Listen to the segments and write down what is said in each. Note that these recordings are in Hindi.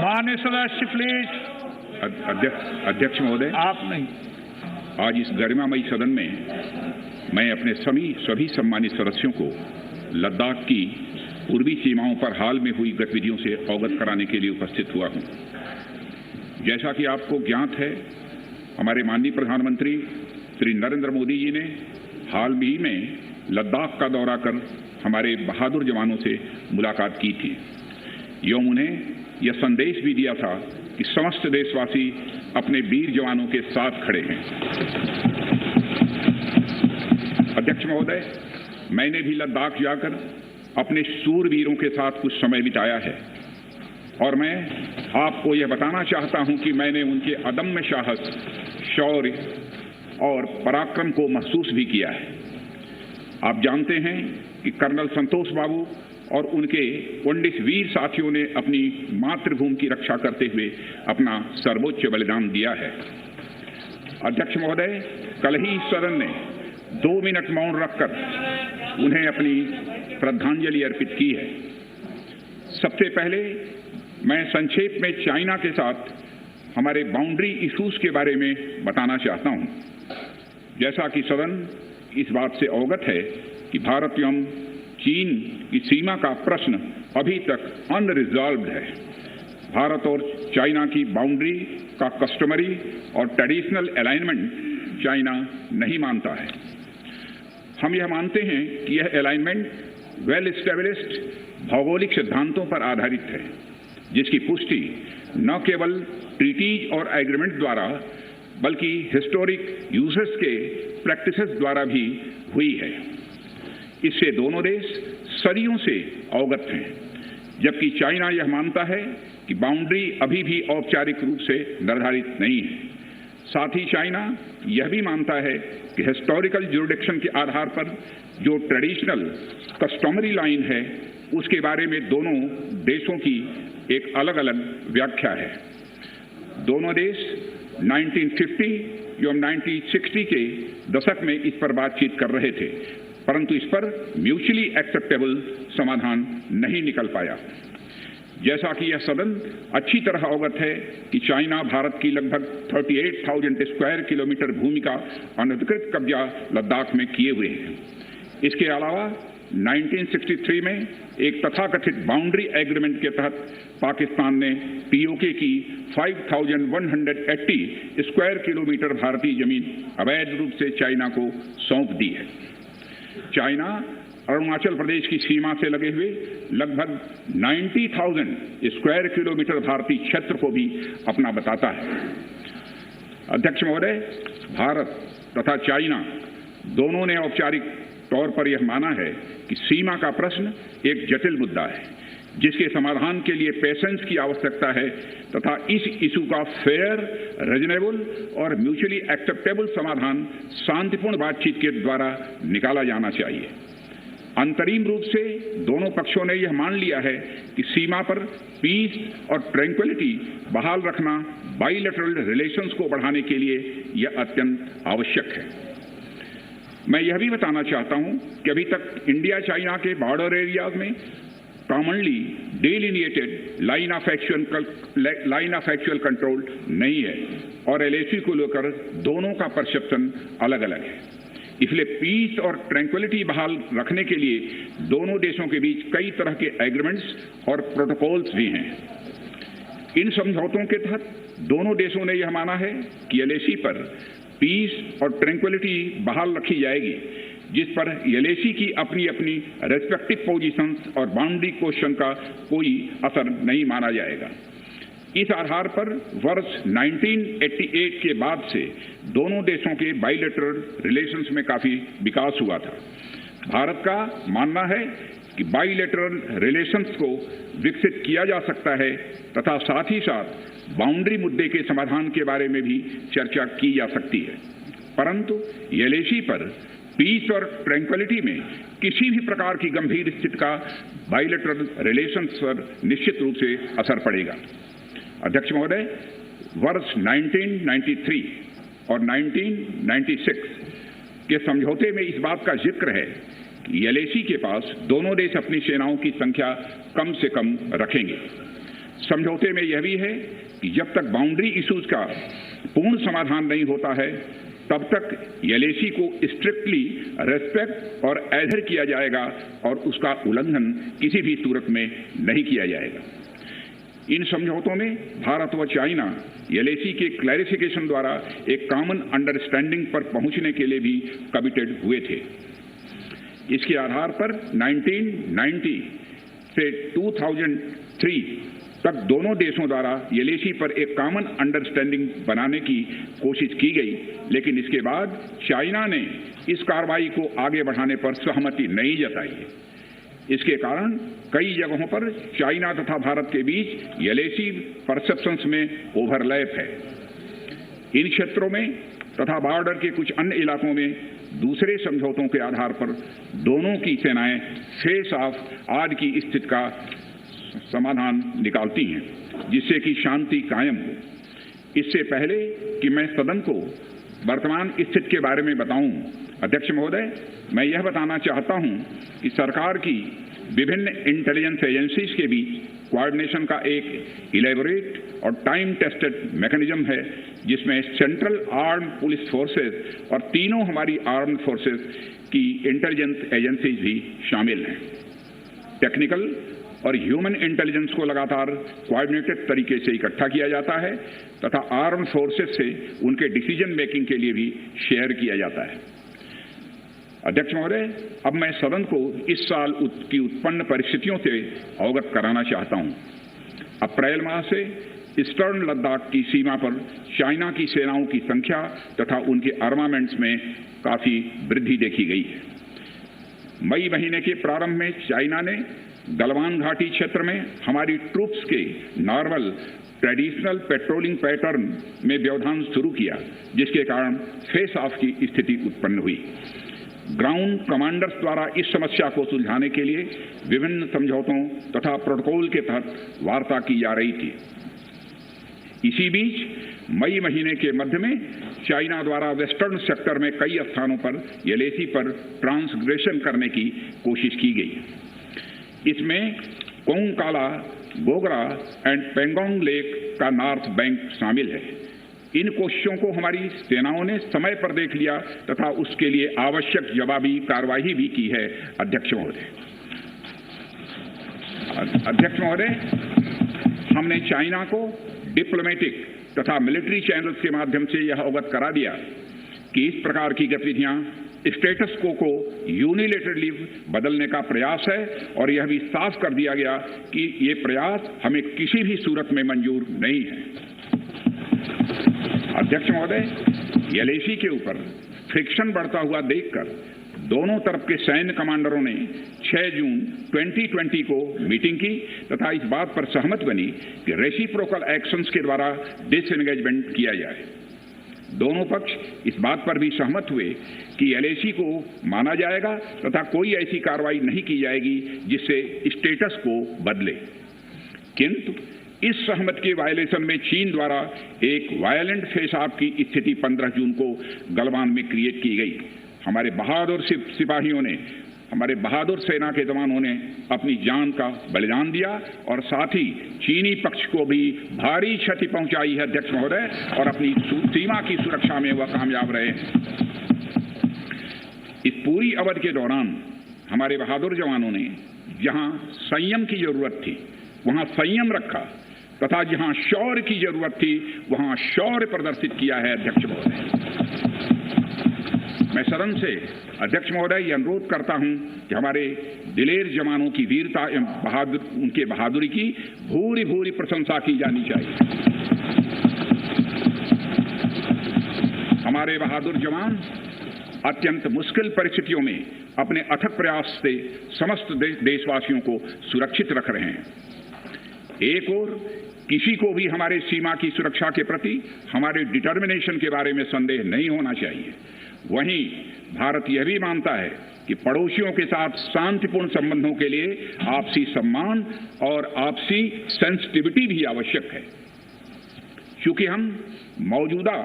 माननीय सदस्य प्लीज। अध्यक्ष महोदय, आप नहीं। आज इस गरिमामयी सदन में मैं अपने सभी सम्मानित सदस्यों को लद्दाख की पूर्वी सीमाओं पर हाल में हुई गतिविधियों से अवगत कराने के लिए उपस्थित हुआ हूं। जैसा कि आपको ज्ञात है, हमारे माननीय प्रधानमंत्री श्री नरेंद्र मोदी जी ने हाल ही में लद्दाख का दौरा कर हमारे बहादुर जवानों से मुलाकात की थी एवं उन्हें यह संदेश भी दिया था कि समस्त देशवासी अपने वीर जवानों के साथ खड़े हैं। अध्यक्ष महोदय, मैंने भी लद्दाख जाकर अपने शूरवीरों के साथ कुछ समय बिताया है और मैं आपको यह बताना चाहता हूं कि मैंने उनके अदम्य साहस, शौर्य और पराक्रम को महसूस भी किया है। आप जानते हैं कि कर्नल संतोष बाबू और उनके 19 वीर साथियों ने अपनी मातृभूमि की रक्षा करते हुए अपना सर्वोच्च बलिदान दिया है। अध्यक्ष महोदय, कल ही सदन ने 2 मिनट मौन रखकर उन्हें अपनी श्रद्धांजलि अर्पित की है। सबसे पहले मैं संक्षेप में चाइना के साथ हमारे बाउंड्री इश्यूज के बारे में बताना चाहता हूं। जैसा कि सदन इस बात से अवगत है कि भारत एवं चीन की सीमा का प्रश्न अभी तक अनरिजॉल्व्ड है। भारत और चाइना की बाउंड्री का कस्टमरी और ट्रेडिशनल अलाइनमेंट चाइना नहीं मानता है। हम यह मानते हैं कि यह अलाइनमेंट वेल एस्टेब्लिश्ड भौगोलिक सिद्धांतों पर आधारित है, जिसकी पुष्टि न केवल ट्रीटीज और एग्रीमेंट द्वारा बल्कि हिस्टोरिक यूजेस के प्रैक्टिसेस द्वारा भी हुई है। इससे दोनों देश सदियों से अवगत हैं, जबकि चाइना यह मानता है कि बाउंड्री अभी भी औपचारिक रूप से निर्धारित नहीं है। साथ ही चाइना यह भी मानता है कि हिस्टोरिकल ज्यूरिडिक्शन के आधार पर जो ट्रेडिशनल कस्टमरी लाइन है, उसके बारे में दोनों देशों की एक अलग अलग व्याख्या है। दोनों देश 1950 एवं 1960 के दशक में इस पर बातचीत कर रहे थे, परंतु इस पर म्यूचुअली एक्सेप्टेबल समाधान नहीं निकल पाया। जैसा कि यह सदन अच्छी तरह अवगत है कि चाइना भारत की लगभग 38,000 स्क्वायर किलोमीटर भूमि का अनधिकृत कब्जा लद्दाख में किए हुए है। इसके अलावा 1963 में एक तथाकथित बाउंड्री एग्रीमेंट के तहत पाकिस्तान ने पीओके की 5,180 स्क्वायर किलोमीटर भारतीय जमीन अवैध रूप से चाइना को सौंप दी है। चाइना अरुणाचल प्रदेश की सीमा से लगे हुए लगभग 90,000 स्क्वायर किलोमीटर भारतीय क्षेत्र को भी अपना बताता है। अध्यक्ष महोदय, भारत तथा चाइना दोनों ने औपचारिक तौर पर यह माना है कि सीमा का प्रश्न एक जटिल मुद्दा है, जिसके समाधान के लिए पेशेंस की आवश्यकता है तथा इस इशू का फेयर, रीजनेबल और म्यूचुअली एक्सेप्टेबल समाधान शांतिपूर्ण बातचीत के द्वारा निकाला जाना चाहिए। अंतरिम रूप से दोनों पक्षों ने यह मान लिया है कि सीमा पर पीस और ट्रैंक्विलिटी बहाल रखना बाइलेटरल रिलेशंस को बढ़ाने के लिए यह अत्यंत आवश्यक है। मैं यह भी बताना चाहता हूं कि अभी तक इंडिया चाइना के बॉर्डर एरियाज में commonly delineated line of actual control नहीं है और एलएसी को लेकर दोनों का परसेप्शन अलग अलग है। इसलिए पीस और ट्रैंक्विलिटी बहाल रखने के लिए दोनों देशों के बीच कई तरह के एग्रीमेंट्स और प्रोटोकॉल्स भी हैं। इन समझौतों के तहत दोनों देशों ने यह माना है कि एलएसी पर पीस और ट्रैंक्विलिटी बहाल रखी जाएगी, जिस पर एलएसी की अपनी अपनी रेस्पेक्टिव पोजीशंस और बाउंड्री क्वेश्चन का कोई असर नहीं माना जाएगा। इस आधार पर वर्ष 1988 के बाद से दोनों देशों के बाइलेटरल रिलेशंस में काफी विकास हुआ था। भारत का मानना है कि बाइलेटरल रिलेशंस को विकसित किया जा सकता है तथा साथ ही साथ बाउंड्री मुद्दे के समाधान के बारे में भी चर्चा की जा सकती है, परंतु एलएसी पर पीस और ट्रैंक्विलिटी में किसी भी प्रकार की गंभीर स्थिति का बाइलेटरल रिलेशंस पर निश्चित रूप से असर पड़ेगा। अध्यक्ष महोदय, वर्ष 1993 और 1996 के समझौते में इस बात का जिक्र है कि एलएसी के पास दोनों देश अपनी सेनाओं की संख्या कम से कम रखेंगे। समझौते में यह भी है कि जब तक बाउंड्री इश्यूज का पूर्ण समाधान नहीं होता है तब तक एलएसी को स्ट्रिक्टली रेस्पेक्ट और एडहर किया जाएगा और उसका उल्लंघन किसी भी सूरत में नहीं किया जाएगा। इन समझौतों में भारत व चाइना एलएसी के क्लैरिफिकेशन द्वारा एक कॉमन अंडरस्टैंडिंग पर पहुंचने के लिए भी कमिटेड हुए थे। इसके आधार पर 1990 से 2003 तक दोनों देशों द्वारा एलएसी पर एक कॉमन अंडरस्टैंडिंग बनाने की कोशिश की गई, लेकिन इसके बाद चाइना ने इस कार्रवाई को आगे बढ़ाने पर सहमति नहीं जताई है। इसके कारण कई जगहों पर चाइना तथा भारत के बीच एलएसी परसेप्शंस में ओवरलैप है। इन क्षेत्रों में तथा बॉर्डर के कुछ अन्य इलाकों में दूसरे समझौतों के आधार पर दोनों की सेनाएं फेस ऑफ आज की स्थिति का समाधान निकालती हैं, जिससे कि शांति कायम हो। इससे पहले कि मैं सदन को वर्तमान स्थिति के बारे में बताऊं, अध्यक्ष महोदय, मैं यह बताना चाहता हूं कि सरकार की विभिन्न इंटेलिजेंस एजेंसीज के बीच कोऑर्डिनेशन का एक इलेबोरेट और टाइम टेस्टेड मैकेनिज्म है, जिसमें सेंट्रल आर्म पुलिस फोर्सेस और तीनों हमारी आर्म्ड फोर्सेस की इंटेलिजेंस एजेंसीज भी शामिल हैं। टेक्निकल और ह्यूमन इंटेलिजेंस को लगातार कोऑर्डिनेटेड तरीके से इकट्ठा किया जाता है तथा आर्म फोर्सेस से उनके डिसीजन मेकिंग के लिए भी शेयर किया जाता है। अध्यक्ष महोदय, अब मैं सदन को इस साल की उत्पन्न परिस्थितियों से अवगत कराना चाहता हूं। अप्रैल माह से ईस्टर्न लद्दाख की सीमा पर चाइना की सेनाओं की संख्या तथा उनके आर्मामेंट्स में काफी वृद्धि देखी गई है। मई महीने के प्रारंभ में चाइना ने गलवान घाटी क्षेत्र में हमारी ट्रूप्स के नॉर्मल ट्रेडिशनल पेट्रोलिंग पैटर्न में व्यवधान शुरू किया, जिसके कारण फेस ऑफ की स्थिति उत्पन्न हुई। ग्राउंड कमांडर्स द्वारा इस समस्या को सुलझाने के लिए विभिन्न समझौतों तथा प्रोटोकॉल के तहत वार्ता की जा रही थी। इसी बीच मई महीने के मध्य में चाइना द्वारा वेस्टर्न सेक्टर में कई स्थानों पर एलएसी पर ट्रांसग्रेशन करने की कोशिश की गई। इसमें कोंगकाला, गोगरा एंड पेंगोंग लेक का नॉर्थ बैंक शामिल है। इन कोशिशों को हमारी सेनाओं ने समय पर देख लिया तथा उसके लिए आवश्यक जवाबी कार्रवाई भी की है। अध्यक्ष महोदय, हमने चाइना को डिप्लोमेटिक तथा मिलिट्री चैनल्स के माध्यम से यह अवगत करा दिया कि इस प्रकार की गतिविधियां स्टेटस को यूनिलेटरली बदलने का प्रयास है और यह भी साफ कर दिया गया कि ये प्रयास हमें किसी भी सूरत में मंजूर नहीं है। अध्यक्ष महोदय, एलएसी के ऊपर फ्रिक्शन बढ़ता हुआ देखकर दोनों तरफ के सैन्य कमांडरों ने 6 जून 2020 को मीटिंग की तथा इस बात पर सहमत बनी कि रेसिप्रोकल एक्शंस के द्वारा डिसएंगेजमेंट किया जाए। दोनों पक्ष इस बात पर भी सहमत हुए कि एलएसी को माना जाएगा तथा कोई ऐसी कार्रवाई नहीं की जाएगी जिससे स्टेटस को बदले। किंतु इस सहमति के वायलेशन में चीन द्वारा एक वायलेंट फेस ऑफ की स्थिति 15 जून को गलवान में क्रिएट की गई। हमारे बहादुर सिपाहियों ने, हमारे बहादुर सेना के जवानों ने अपनी जान का बलिदान दिया और साथ ही चीनी पक्ष को भी भारी क्षति पहुंचाई है अध्यक्ष महोदय, और अपनी सीमा की सुरक्षा में वह कामयाब रहे। इस पूरी अवधि के दौरान हमारे बहादुर जवानों ने जहां संयम की जरूरत थी वहां संयम रखा तथा जहां शौर्य की जरूरत थी वहां शौर्य प्रदर्शित किया है। अध्यक्ष महोदय, मैं सदन से अध्यक्ष महोदय ये अनुरोध करता हूं कि हमारे दिलेर जवानों की वीरता एवं उनके बहादुरी की भूरी भूरी प्रशंसा की जानी चाहिए। हमारे बहादुर जवान अत्यंत मुश्किल परिस्थितियों में अपने अथक प्रयास से समस्त देशवासियों को सुरक्षित रख रहे हैं। एक ओर किसी को भी हमारे सीमा की सुरक्षा के प्रति हमारे डिटर्मिनेशन के बारे में संदेह नहीं होना चाहिए। वहीं भारत यह भी मानता है कि पड़ोसियों के साथ शांतिपूर्ण संबंधों के लिए आपसी सम्मान और आपसी सेंसिटिविटी भी आवश्यक है। क्योंकि हम मौजूदा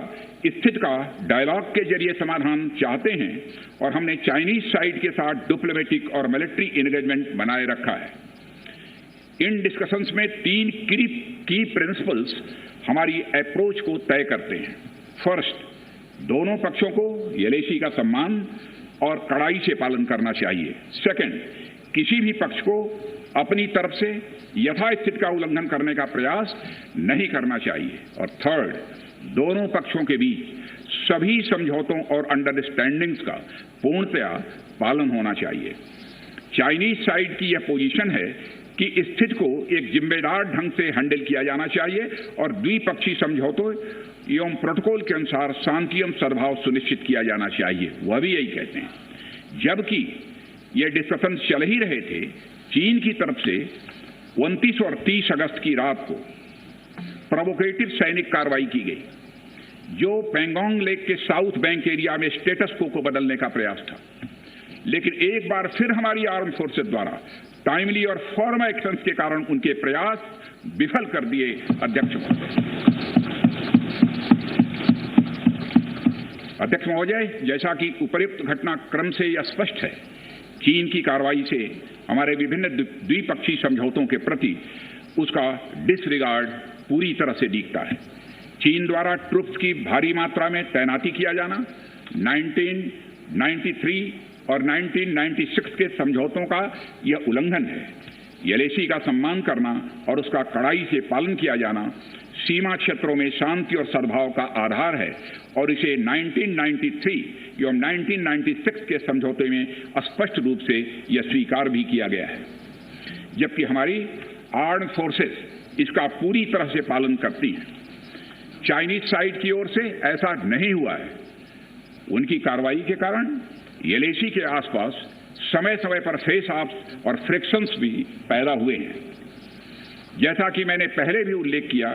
स्थिति का डायलॉग के जरिए समाधान चाहते हैं और हमने चाइनीज साइड के साथ डिप्लोमेटिक और मिलिट्री एंगेजमेंट बनाए रखा है। इन डिस्कशंस में 3 की प्रिंसिपल्स हमारी अप्रोच को तय करते हैं। फर्स्ट, दोनों पक्षों को एलएसी का सम्मान और कड़ाई से पालन करना चाहिए। सेकंड, किसी भी पक्ष को अपनी तरफ से यथास्थिति का उल्लंघन करने का प्रयास नहीं करना चाहिए। और थर्ड, दोनों पक्षों के बीच सभी समझौतों और अंडरस्टैंडिंग्स का पूर्णतया पालन होना चाहिए। चाइनीज साइड की यह पोजीशन है कि स्थिति को एक जिम्मेदार ढंग से हैंडल किया जाना चाहिए और द्विपक्षीय समझौतों एवं प्रोटोकॉल के अनुसार शांति एवं सद्भाव सुनिश्चित किया जाना चाहिए। वह भी यही कहते हैं। जबकि ये डिस्कशन चल ही रहे थे, चीन की तरफ से 29 और 30 अगस्त की रात को प्रोवोकेटिव सैनिक कार्रवाई की गई, जो पैंगोंग लेक के साउथ बैंक एरिया में स्टेटस को बदलने का प्रयास था। लेकिन एक बार फिर हमारी आर्म फोर्सेस द्वारा टाइमली और फॉर्म एक्शंस के कारण उनके प्रयास विफल कर दिए। अध्यक्ष महोदय, जैसा कि उपर्युक्त घटनाक्रम से यह स्पष्ट है, चीन की कार्रवाई से हमारे विभिन्न द्विपक्षीय समझौतों के प्रति उसका डिसरिगार्ड पूरी तरह से दिखता है। चीन द्वारा ट्रुप्स की भारी मात्रा में तैनाती किया जाना 1993 और 1996 के समझौतों का यह उल्लंघन है। एलएसी का सम्मान करना और उसका कड़ाई से पालन किया जाना सीमा क्षेत्रों में शांति और सद्भाव का आधार है और इसे 1993 एवं 1996 के समझौते में स्पष्ट रूप से यह स्वीकार भी किया गया है। जबकि हमारी आर्म्ड फोर्सेस इसका पूरी तरह से पालन करती हैं। चाइनीज साइड की ओर से ऐसा नहीं हुआ है। उनकी कार्रवाई के कारण एलएसी के आसपास समय समय पर फेस ऑफ्स और फ्रिक्शंस भी पैदा हुए हैं। जैसा कि मैंने पहले भी उल्लेख किया,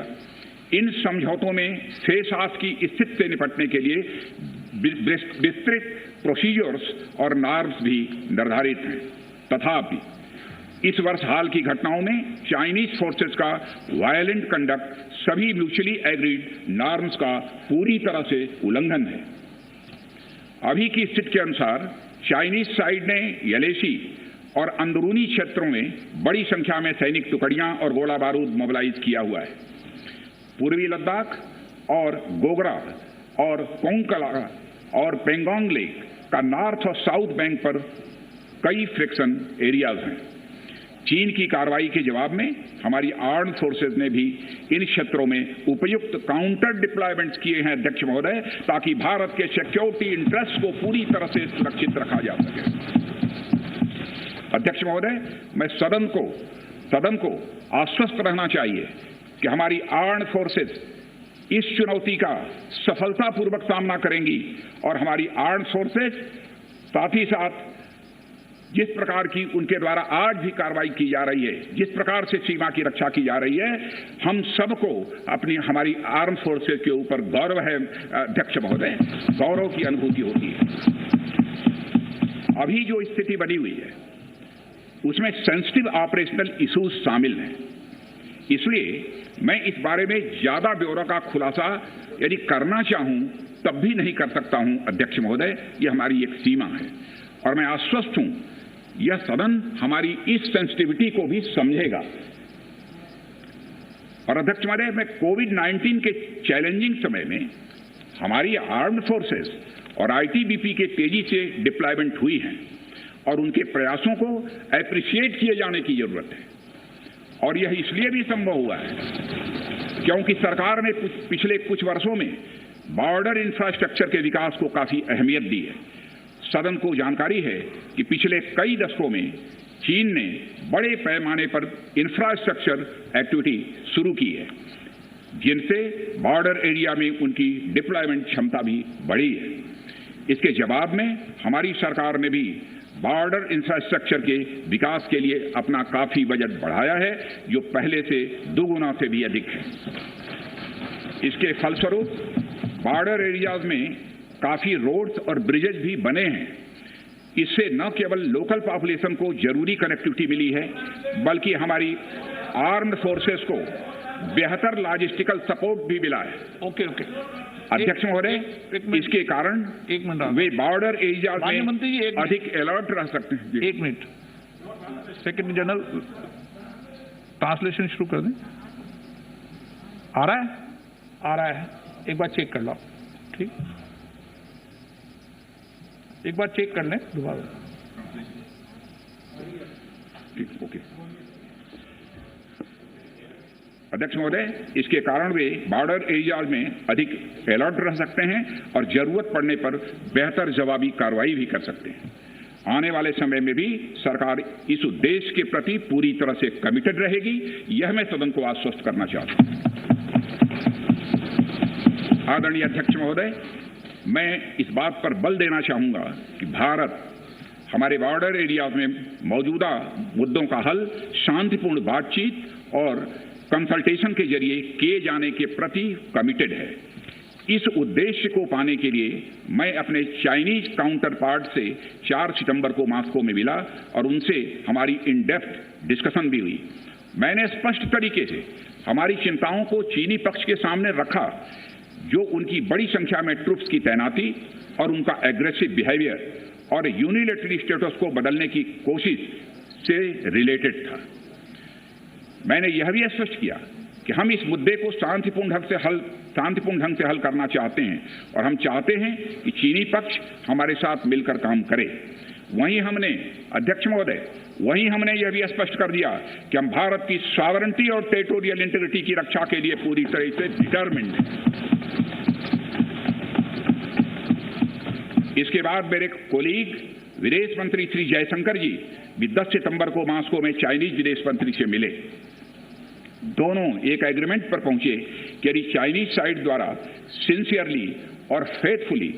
इन समझौतों में फेस ऑफ की स्थिति से निपटने के लिए विस्तृत प्रोसीजर्स और नॉर्म्स भी निर्धारित हैं। तथापि इस वर्ष हाल की घटनाओं में चाइनीज फोर्सेस का वायलेंट कंडक्ट सभी म्यूचुअली एग्रीड नॉर्म्स का पूरी तरह से उल्लंघन है। अभी की स्थिति के अनुसार चाइनीज साइड ने एलएसी और अंदरूनी क्षेत्रों में बड़ी संख्या में सैनिक टुकड़ियां और गोला बारूद मोबिलाइज किया हुआ है। पूर्वी लद्दाख और गोगरा और कोंकला और पेंगोंग लेक का नॉर्थ और साउथ बैंक पर कई फ्रिक्शन एरियाज हैं। चीन की कार्रवाई के जवाब में हमारी आर्म्ड फोर्सेज ने भी इन क्षेत्रों में उपयुक्त काउंटर डिप्लॉयमेंट्स किए हैं अध्यक्ष महोदय, ताकि भारत के सिक्योरिटी इंटरेस्ट को पूरी तरह से सुरक्षित रखा जा सके। अध्यक्ष महोदय, मैं सदन को आश्वस्त रहना चाहिए कि हमारी आर्म्ड फोर्सेज इस चुनौती का सफलतापूर्वक सामना करेंगी और हमारी आर्म्ड फोर्सेज साथ ही साथ जिस प्रकार की उनके द्वारा आज भी कार्रवाई की जा रही है, जिस प्रकार से सीमा की रक्षा की जा रही है, हम सबको हमारी आर्म फोर्सेज के ऊपर गौरव है अध्यक्ष महोदय, गौरव की अनुभूति होती है। अभी जो स्थिति बनी हुई है उसमें सेंसिटिव ऑपरेशनल इश्यूज शामिल हैं। इसलिए मैं इस बारे में ज्यादा ब्यौरा का खुलासा यदि करना चाहूं तब भी नहीं कर सकता हूं अध्यक्ष महोदय, यह हमारी एक सीमा है और मैं आश्वस्त हूं यह सदन हमारी इस सेंसिटिविटी को भी समझेगा। और अध्यक्ष महोदय, मैं कोविड-19 के चैलेंजिंग समय में हमारी आर्म्ड फोर्सेस और आईटीबीपी के तेजी से डिप्लॉयमेंट हुई हैं और उनके प्रयासों को एप्रिशिएट किए जाने की जरूरत है। और यह इसलिए भी संभव हुआ है क्योंकि सरकार ने पिछले कुछ वर्षों में बॉर्डर इंफ्रास्ट्रक्चर के विकास को काफी अहमियत दी है। सदन को जानकारी है कि पिछले कई दशकों में चीन ने बड़े पैमाने पर इंफ्रास्ट्रक्चर एक्टिविटी शुरू की है, जिनसे बॉर्डर एरिया में उनकी डिप्लॉयमेंट क्षमता भी बढ़ी है। इसके जवाब में हमारी सरकार ने भी बॉर्डर इंफ्रास्ट्रक्चर के विकास के लिए अपना काफी बजट बढ़ाया है, जो पहले से दोगुना से भी अधिक है। इसके फलस्वरूप बॉर्डर एरियाज में काफी रोड्स और ब्रिजेज भी बने हैं। इससे न केवल लोकल पॉपुलेशन को जरूरी कनेक्टिविटी मिली है, बल्कि हमारी आर्म्ड फोर्सेस को बेहतर लॉजिस्टिकल सपोर्ट भी मिला है। ओके अध्यक्ष महोदय, इसके कारण वे बॉर्डर एरियाज में अधिक अलर्ट रह सकते हैं। एक मिनट, सेक्रेटरी जनरल ट्रांसलेशन शुरू कर दें। आ रहा है? आ रहा है। एक बार चेक कर लो। ठीक, एक बार चेक कर लें दोबारा। ठीक, ओके। अध्यक्ष महोदय, इसके कारण वे बॉर्डर एरियाज में अधिक अलर्ट रह सकते हैं और जरूरत पड़ने पर बेहतर जवाबी कार्रवाई भी कर सकते हैं। आने वाले समय में भी सरकार इस उद्देश्य के प्रति पूरी तरह से कमिटेड रहेगी, यह मैं सदन को आश्वस्त करना चाहता हूं। आदरणीय अध्यक्ष महोदय, मैं इस बात पर बल देना चाहूंगा कि भारत हमारे बॉर्डर एरियाज में मौजूदा मुद्दों का हल शांतिपूर्ण बातचीत और कंसल्टेशन के जरिए किए जाने के प्रति कमिटेड है। इस उद्देश्य को पाने के लिए मैं अपने चाइनीज काउंटर पार्ट से 4 सितंबर को मॉस्को में मिला और उनसे हमारी इन डेप्थ डिस्कशन भी हुई। मैंने स्पष्ट तरीके से हमारी चिंताओं को चीनी पक्ष के सामने रखा, जो उनकी बड़ी संख्या में ट्रूप्स की तैनाती और उनका एग्रेसिव बिहेवियर और यूनिलैटरल स्टेटस को बदलने की कोशिश से रिलेटेड था। मैंने यह भी स्पष्ट किया कि हम इस मुद्दे को शांतिपूर्ण ढंग से हल करना चाहते हैं और हम चाहते हैं कि चीनी पक्ष हमारे साथ मिलकर काम करे। वहीं हमने अध्यक्ष महोदय, यह भी स्पष्ट कर दिया कि हम भारत की सॉवरेनिटी और टेरिटोरियल इंटीग्रिटी की रक्षा के लिए पूरी तरह से डिटरमिन्ड हैं। इसके बाद मेरे कोलीग विदेश मंत्री श्री जयशंकर जी भी 10 सितंबर को मॉस्को में चाइनीज विदेश मंत्री से मिले। दोनों एक एग्रीमेंट पर पहुंचे कि यदि चाइनीज साइड द्वारा सिंसियरली और फेथफुली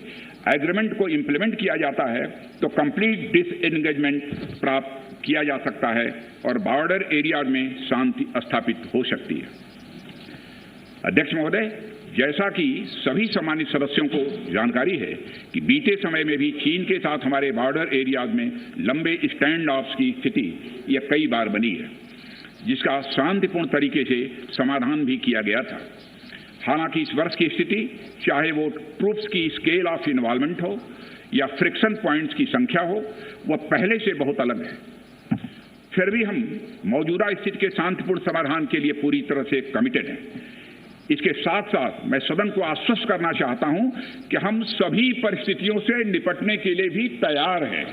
एग्रीमेंट को इंप्लीमेंट किया जाता है तो कंप्लीट डिसएंगेजमेंट प्राप्त किया जा सकता है और बॉर्डर एरिया में शांति स्थापित हो सकती है। अध्यक्ष महोदय, जैसा कि सभी सम्मानित सदस्यों को जानकारी है कि बीते समय में भी चीन के साथ हमारे बॉर्डर एरियाज में लंबे स्टैंड ऑफ्स की स्थिति यह कई बार बनी है, जिसका शांतिपूर्ण तरीके से समाधान भी किया गया था। हालांकि इस वर्ष की स्थिति, चाहे वो ट्रूप्स की स्केल ऑफ इन्वॉल्वमेंट हो या फ्रिक्शन पॉइंट्स की संख्या हो, वह पहले से बहुत अलग है। फिर भी हम मौजूदा स्थिति के शांतिपूर्ण समाधान के लिए पूरी तरह से कमिटेड हैं। इसके साथ साथ मैं सदन को आश्वस्त करना चाहता हूं कि हम सभी परिस्थितियों से निपटने के लिए भी तैयार हैं।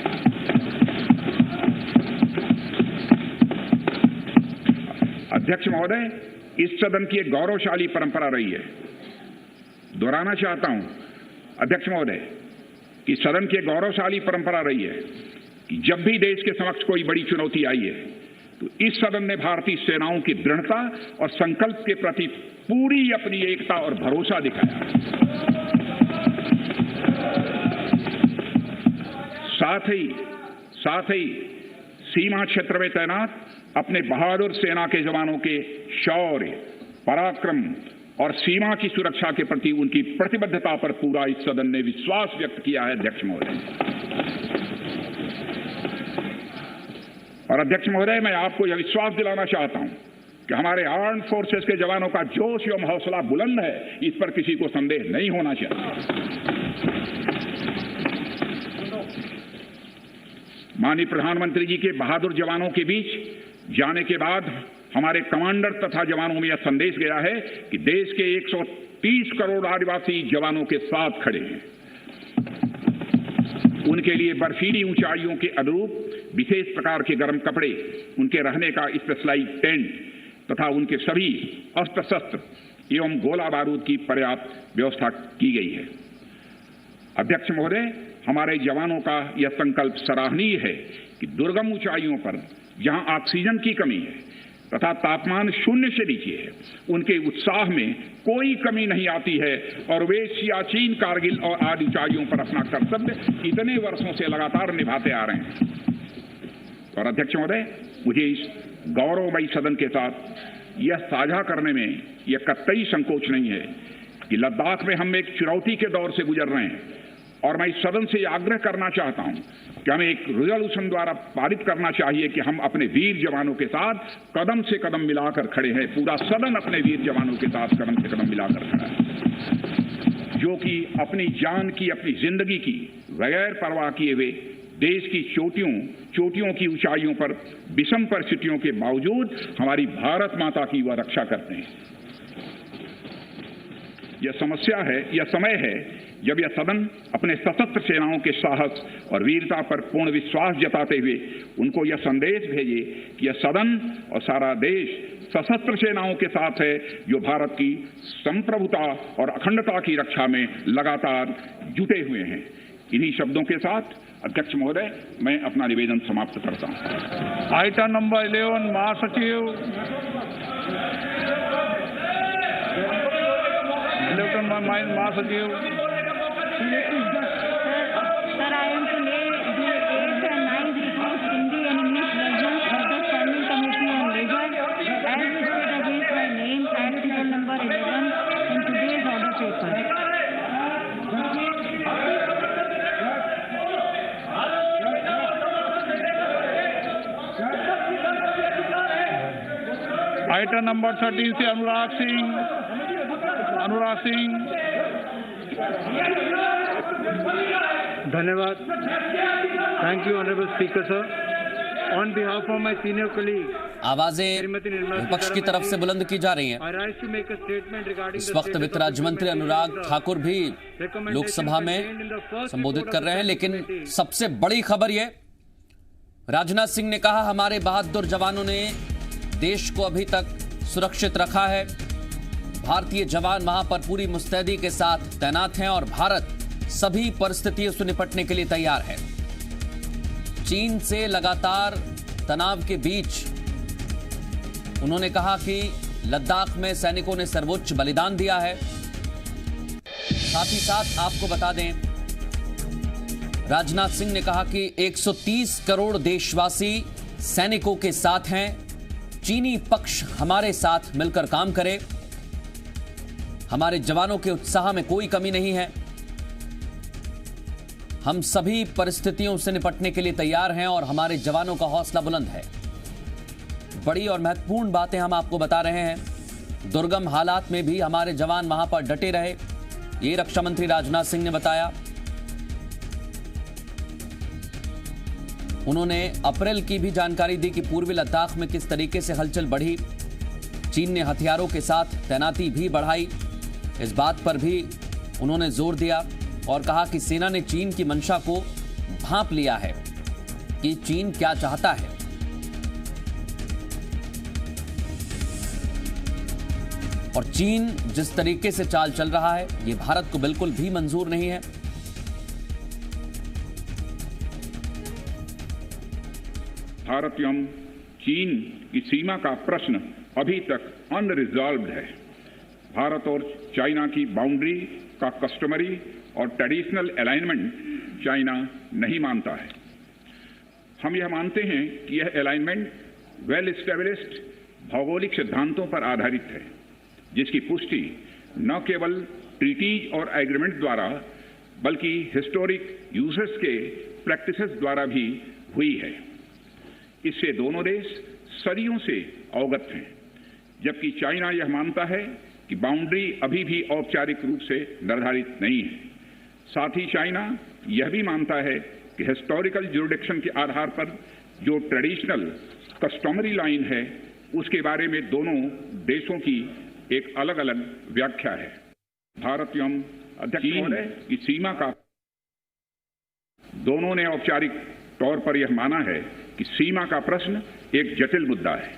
अध्यक्ष महोदय, इस सदन की एक गौरवशाली परंपरा रही है। दोहराना चाहता हूं अध्यक्ष महोदय कि सदन की एक गौरवशाली परंपरा रही है कि जब भी देश के समक्ष कोई बड़ी चुनौती आई है तो इस सदन ने भारतीय सेनाओं की दृढ़ता और संकल्प के प्रति पूरी अपनी एकता और भरोसा दिखाया। साथ ही सीमा क्षेत्र में तैनात अपने बहादुर सेना के जवानों के शौर्य, पराक्रम और सीमा की सुरक्षा के प्रति उनकी प्रतिबद्धता पर पूरा इस सदन ने विश्वास व्यक्त किया है। अध्यक्ष महोदय और अध्यक्ष महोदय, मैं आपको यह विश्वास दिलाना चाहता हूं कि हमारे आर्म्ड फोर्सेस के जवानों का जोश एवं हौसला बुलंद है, इस पर किसी को संदेह नहीं होना चाहिए। माननीय प्रधानमंत्री जी के बहादुर जवानों के बीच जाने के बाद हमारे कमांडर तथा जवानों में यह संदेश गया है कि देश के 130 करोड़ आदिवासी जवानों के साथ खड़े हैं। उनके लिए बर्फीली ऊंचाइयों के अनुरूप विशेष प्रकार के गर्म कपड़े, उनके रहने का स्पेशलाइज टेंट तथा उनके सभी अस्त्र शस्त्र एवं गोला बारूद की पर्याप्त व्यवस्था की गई है। अध्यक्ष महोदय, हमारे जवानों का यह संकल्प सराहनीय है कि दुर्गम ऊंचाइयों पर जहां ऑक्सीजन की कमी है तथा तापमान 0 से नीचे है, उनके उत्साह में कोई कमी नहीं आती है और वे सियाचिन, कारगिल और आदि ऊंचाइयों पर अपना कर्तव्य इतने वर्षों से लगातार निभाते आ रहे हैं। और अध्यक्ष महोदय, मुझे इस गौरवमयी सदन के साथ यह साझा करने में यह कतई संकोच नहीं है कि लद्दाख में हम एक चुनौती के दौर से गुजर रहे हैं और मैं इस सदन से आग्रह करना चाहता हूं कि हमें एक रेजोल्यूशन द्वारा पारित करना चाहिए कि हम अपने वीर जवानों के साथ कदम से कदम मिलाकर खड़े हैं। पूरा सदन अपने वीर जवानों के साथ कदम से कदम मिलाकर खड़ा है, जो कि अपनी जान की, अपनी जिंदगी की बगैर परवाह किए हुए देश की चोटियों की ऊंचाइयों पर विषम परिस्थितियों के बावजूद हमारी भारत माता की वह रक्षा करते हैं। यह समय है जब यह सदन अपने सशस्त्र सेनाओं के साहस और वीरता पर पूर्ण विश्वास जताते हुए उनको यह संदेश भेजे कि यह सदन और सारा देश सशस्त्र सेनाओं के साथ है, जो भारत की संप्रभुता और अखंडता की रक्षा में लगातार जुटे हुए हैं। इन्हीं शब्दों के साथ अध्यक्ष महोदय, मैं अपना निवेदन समाप्त करता हूं। आइटम नंबर 11 महासचिव महासचिव Sir, I am to lay the 8th and 9th reports, Hindi and English versions of the Standing Committee on Labour as listed against my name at serial number 11 in today's order paper. Item number 13 से अनुराग सिंह। धन्यवाद। Thank you honourable speaker sir. On behalf of my senior colleague, आवाजें विपक्ष की तरफ से बुलंद की जा रही हैं। इस वक्त वित्त राज्य मंत्री अनुराग ठाकुर भी लोकसभा में संबोधित कर रहे हैं, लेकिन सबसे बड़ी खबर ये, राजनाथ सिंह ने कहा हमारे बहादुर जवानों ने देश को अभी तक सुरक्षित रखा है। भारतीय जवान वहां पर पूरी मुस्तैदी के साथ तैनात हैं और भारत सभी परिस्थितियों से निपटने के लिए तैयार है। चीन से लगातार तनाव के बीच उन्होंने कहा कि लद्दाख में सैनिकों ने सर्वोच्च बलिदान दिया है। साथ ही साथ आपको बता दें, राजनाथ सिंह ने कहा कि 130 करोड़ देशवासी सैनिकों के साथ हैं। चीनी पक्ष हमारे साथ मिलकर काम करे। हमारे जवानों के उत्साह में कोई कमी नहीं है। हम सभी परिस्थितियों से निपटने के लिए तैयार हैं और हमारे जवानों का हौसला बुलंद है। बड़ी और महत्वपूर्ण बातें हम आपको बता रहे हैं। दुर्गम हालात में भी हमारे जवान वहां पर डटे रहे, ये रक्षा मंत्री राजनाथ सिंह ने बताया। उन्होंने अप्रैल की भी जानकारी दी कि पूर्वी लद्दाख में किस तरीके से हलचल बढ़ी। चीन ने हथियारों के साथ तैनाती भी बढ़ाई, इस बात पर भी उन्होंने जोर दिया और कहा कि सेना ने चीन की मंशा को भांप लिया है कि चीन क्या चाहता है। और चीन जिस तरीके से चाल चल रहा है, ये भारत को बिल्कुल भी मंजूर नहीं है। भारत एवं चीन की सीमा का प्रश्न अभी तक अनरिजॉल्व्ड है। भारत और चाइना की बाउंड्री का कस्टमरी और ट्रेडिशनल अलाइनमेंट चाइना नहीं मानता है। हम यह मानते हैं कि यह अलाइनमेंट वेल एस्टेब्लिश्ड भौगोलिक सिद्धांतों पर आधारित है, जिसकी पुष्टि न केवल ट्रीटीज और एग्रीमेंट द्वारा बल्कि हिस्टोरिक यूजर्स के प्रैक्टिसेस द्वारा भी हुई है। इससे दोनों देश सदियों से अवगत हैं, जबकि चाइना यह मानता है कि बाउंड्री अभी भी औपचारिक रूप से निर्धारित नहीं है। साथ ही चाइना यह भी मानता है कि हिस्टोरिकल ज्यूरिडिक्शन के आधार पर जो ट्रेडिशनल कस्टमरी लाइन है, उसके बारे में दोनों देशों की एक अलग अलग व्याख्या है। भारत एवं चीन की सीमा का दोनों ने औपचारिक तौर पर यह माना है कि सीमा का प्रश्न एक जटिल मुद्दा है,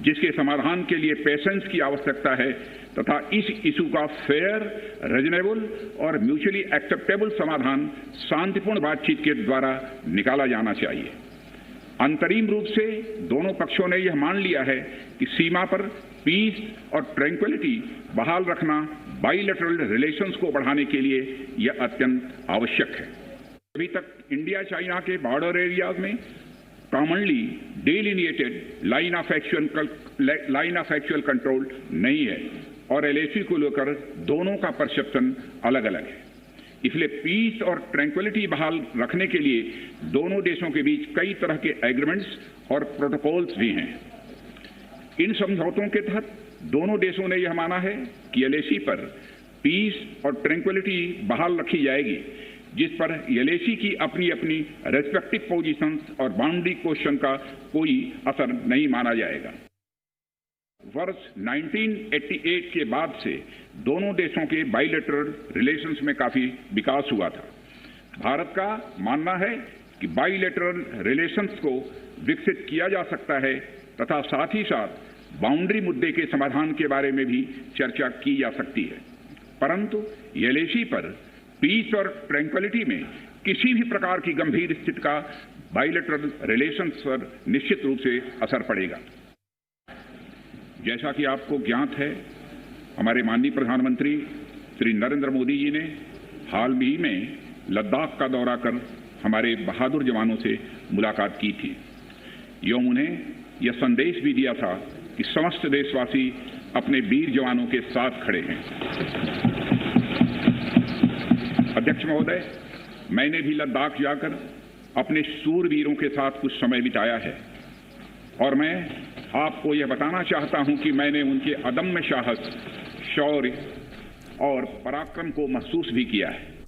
जिसके समाधान के लिए पेशेंस की आवश्यकता है तथा इस इशू का फेयर, रीजनेबल और म्यूचुअली एक्सेप्टेबल समाधान शांतिपूर्ण बातचीत के द्वारा निकाला जाना चाहिए। अंतरिम रूप से दोनों पक्षों ने यह मान लिया है कि सीमा पर पीस और ट्रैंक्विलिटी बहाल रखना बाइलेटरल रिलेशंस को बढ़ाने के लिए यह अत्यंत आवश्यक है। अभी तक इंडिया चाइना के बॉर्डर एरियाज में commonly delineated line of actual control नहीं है और एलएसी को लेकर दोनों का परसेप्शन अलग अलग है। इसलिए पीस और ट्रैंक्विलिटी बहाल रखने के लिए दोनों देशों के बीच कई तरह के एग्रीमेंट्स और प्रोटोकॉल्स भी हैं। इन समझौतों के तहत दोनों देशों ने यह माना है कि एलएसी पर पीस और ट्रैंक्विलिटी बहाल रखी जाएगी, जिस पर एलएसी की अपनी अपनी रेस्पेक्टिव पोजीशंस और बाउंड्री क्वेश्चन का कोई असर नहीं माना जाएगा। वर्ष 1988 के बाद से दोनों देशों के बाइलेटरल रिलेशंस में काफी विकास हुआ था। भारत का मानना है कि बाइलेटरल रिलेशंस को विकसित किया जा सकता है तथा साथ ही साथ बाउंड्री मुद्दे के समाधान के बारे में भी चर्चा की जा सकती है, परंतु एलएसी पर पीस और ट्रैंक्विलिटी में किसी भी प्रकार की गंभीर स्थिति का बाइलेटरल रिलेशंस पर निश्चित रूप से असर पड़ेगा। जैसा कि आपको ज्ञात है, हमारे माननीय प्रधानमंत्री श्री नरेंद्र मोदी जी ने हाल ही में लद्दाख का दौरा कर हमारे बहादुर जवानों से मुलाकात की थी एवं उन्हें यह संदेश भी दिया था कि समस्त देशवासी अपने वीर जवानों के साथ खड़े हैं। अध्यक्ष महोदय, मैंने भी लद्दाख जाकर अपने शूरवीरों के साथ कुछ समय बिताया है और मैं आपको यह बताना चाहता हूं कि मैंने उनके अदम्य साहस, शौर्य और पराक्रम को महसूस भी किया है।